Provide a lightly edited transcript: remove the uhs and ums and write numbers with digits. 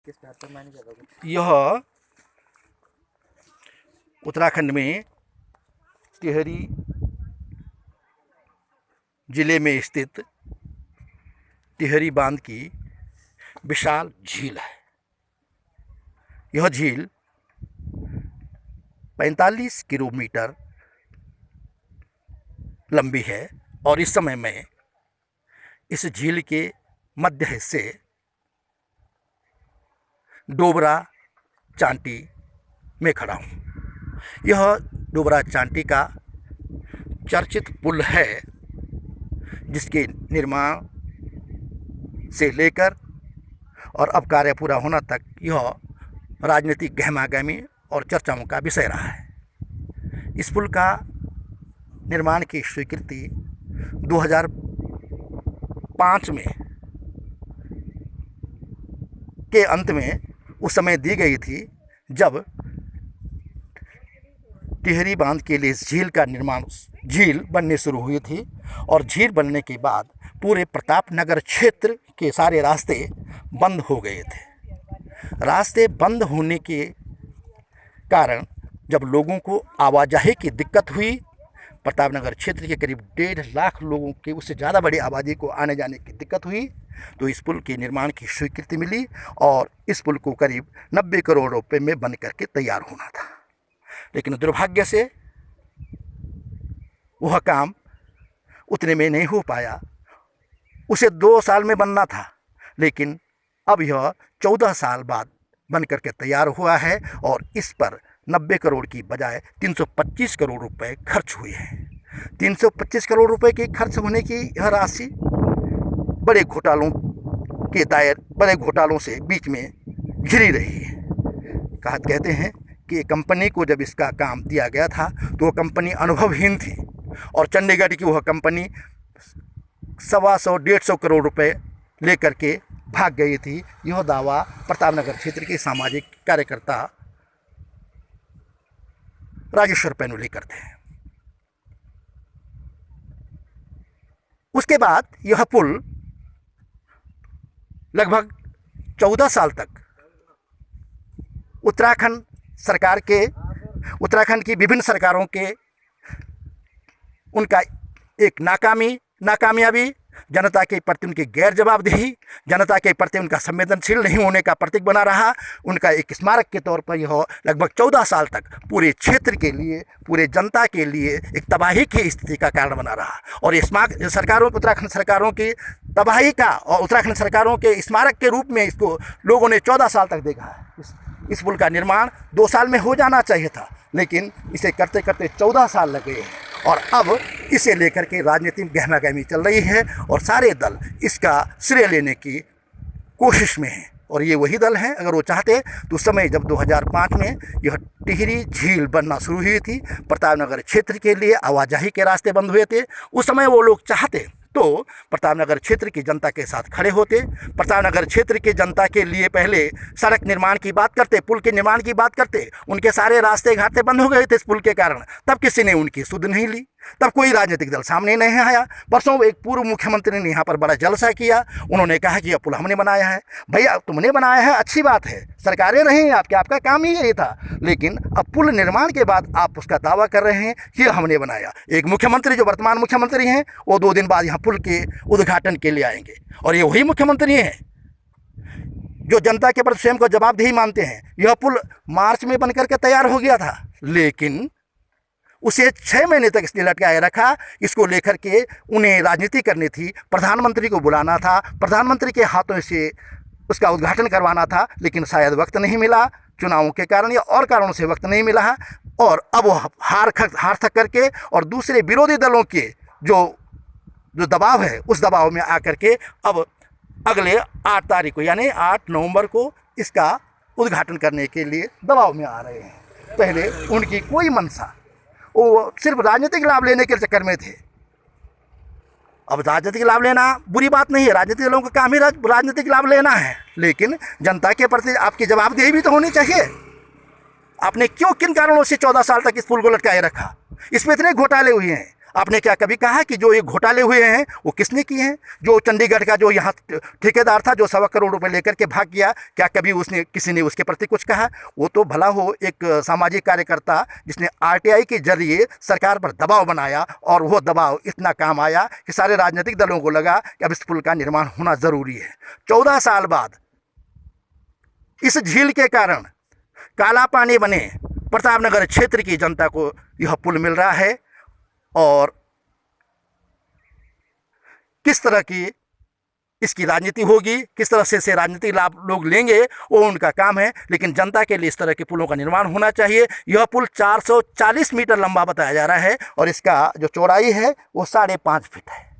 यह उत्तराखंड में टिहरी जिले में स्थित टिहरी बांध की विशाल झील है। यह झील 45 किलोमीटर लंबी है और इस समय मैं इस झील के मध्य हिस्से डोबरा चांटी में खड़ा हूँ। यह डोबरा चांटी का चर्चित पुल है जिसके निर्माण से लेकर और अब कार्य पूरा होना तक यह राजनीतिक गहमागहमी और चर्चाओं का विषय रहा है। इस पुल का निर्माण की स्वीकृति 2005 में के अंत में उस समय दी गई थी जब टिहरी बांध के लिए इस झील का निर्माण झील बनने शुरू हुई थी और झील बनने के बाद पूरे प्रतापनगर क्षेत्र के सारे रास्ते बंद हो गए थे। रास्ते बंद होने के कारण जब लोगों को आवाजाही की दिक्कत हुई, प्रतापनगर क्षेत्र के करीब 1.5 लाख लोगों के उससे ज़्यादा बड़ी आबादी को आने जाने की दिक्कत हुई, तो इस पुल के निर्माण की स्वीकृति मिली और इस पुल को करीब 90 करोड़ रुपए में बन करके तैयार होना था। लेकिन दुर्भाग्य से वह काम उतने में नहीं हो पाया। उसे 2 साल में बनना था, लेकिन अब यह 14 साल बाद बन करके तैयार हुआ है और इस पर 90 करोड़ की बजाय 325 करोड़ रुपए खर्च हुए हैं। 325 करोड़ रुपए के खर्च होने की यह राशि बड़े घोटालों से बीच में घिरी रही है। कहते हैं कि कंपनी को जब इसका काम दिया गया था तो वह कंपनी अनुभवहीन थी और चंडीगढ़ की वह कंपनी 125-150 करोड़ रुपए लेकर के भाग गई थी। यह दावा प्रतापनगर क्षेत्र के सामाजिक कार्यकर्ता राजेश्वर पैनुली करते हैं। उसके बाद यह पुल लगभग 14 साल तक उत्तराखंड की विभिन्न सरकारों के उनका एक नाकामयाबी, जनता के प्रति उनकी गैर जवाबदेही, जनता के प्रति उनका संवेदनशील नहीं होने का प्रतीक बना रहा। उनका एक स्मारक के तौर पर यह लगभग 14 साल तक पूरे क्षेत्र के लिए, पूरे जनता के लिए एक तबाही की स्थिति का कारण बना रहा और ये उत्तराखंड सरकारों की तबाही का और उत्तराखंड सरकारों के स्मारक के रूप में इसको लोगों ने 14 साल तक देखा है। इस पुल का निर्माण 2 साल में हो जाना चाहिए था, लेकिन इसे करते करते 14 साल लगे हैं और अब इसे लेकर के राजनीतिक गहमागहमी चल रही है और सारे दल इसका श्रेय लेने की कोशिश में हैं। और ये वही दल हैं, अगर वो चाहते तो उस समय जब 2005 में यह टिहरी झील बनना शुरू हुई थी, प्रतापनगर क्षेत्र के लिए आवाजाही के रास्ते बंद हुए थे, उस समय वो लोग चाहते तो प्रतापनगर क्षेत्र की जनता के साथ खड़े होते। प्रतापनगर क्षेत्र की जनता के लिए पहले सड़क निर्माण की बात करते, पुल के निर्माण की बात करते। उनके सारे रास्ते घाटे बंद हो गए थे इस पुल के कारण, तब किसी ने उनकी सुध नहीं ली, तब कोई राजनीतिक दल सामने नहीं आया। परसों एक पूर्व मुख्यमंत्री ने यहाँ पर बड़ा जलसा किया, उन्होंने कहा कि यह पुल हमने बनाया है। भैया तुमने बनाया है, अच्छी बात है, सरकारें रही आपका काम ही यही था, लेकिन अब पुल निर्माण के बाद आप उसका दावा कर रहे हैं कि हमने बनाया। एक मुख्यमंत्री जो वर्तमान मुख्यमंत्री हैं वो 2 दिन बाद यहाँ पुल के उद्घाटन के लिए आएंगे और ये वही मुख्यमंत्री हैं जो जनता के प्रति स्वयं को जवाबदेही मानते हैं। यह पुल मार्च में बनकर के तैयार हो गया था, लेकिन उसे 6 महीने तक इसलिए लटकाए रखा। इसको लेकर के उन्हें राजनीति करनी थी, प्रधानमंत्री को बुलाना था, प्रधानमंत्री के हाथों से उसका उद्घाटन करवाना था, लेकिन शायद वक्त नहीं मिला, चुनावों के कारण या और कारणों से वक्त नहीं मिला है। और अब वो हार थक करके और दूसरे विरोधी दलों के जो दबाव है उस दबाव में आकर के अब अगले 8 तारीख को यानी 8 नवंबर को इसका उद्घाटन करने के लिए दबाव में आ रहे हैं। पहले उनकी कोई मंशा, वो सिर्फ राजनीतिक लाभ लेने के चक्कर में थे। अब राजनीतिक लाभ लेना बुरी बात नहीं है, राजनीतिक दलों का काम ही राजनीतिक लाभ लेना है, लेकिन जनता के प्रति आपकी जवाबदेही भी तो होनी चाहिए। आपने किन कारणों से 14 साल तक इस पुल को लटकाए रखा? इसमें इतने घोटाले हुए हैं। आपने क्या कभी कहा कि जो ये घोटाले हुए हैं वो किसने किए हैं? जो चंडीगढ़ का जो यहाँ ठेकेदार था जो 1.25 करोड़ रुपए लेकर के भाग गया, क्या कभी उसने किसी ने उसके प्रति कुछ कहा? वो तो भला हो एक सामाजिक कार्यकर्ता जिसने आरटीआई के जरिए सरकार पर दबाव बनाया, और वो दबाव इतना काम आया कि सारे राजनीतिक दलों को लगा कि अब इस पुल का निर्माण होना ज़रूरी है। 14 साल बाद इस झील के कारण काला पानी बने प्रतापनगर क्षेत्र की जनता को यह पुल मिल रहा है, और किस तरह की इसकी राजनीति होगी, किस तरह से राजनीतिक लाभ लोग लेंगे, वो उनका काम है। लेकिन जनता के लिए इस तरह के पुलों का निर्माण होना चाहिए। यह पुल 440 मीटर लंबा बताया जा रहा है और इसका जो चौड़ाई है वो 5.5 फीट है।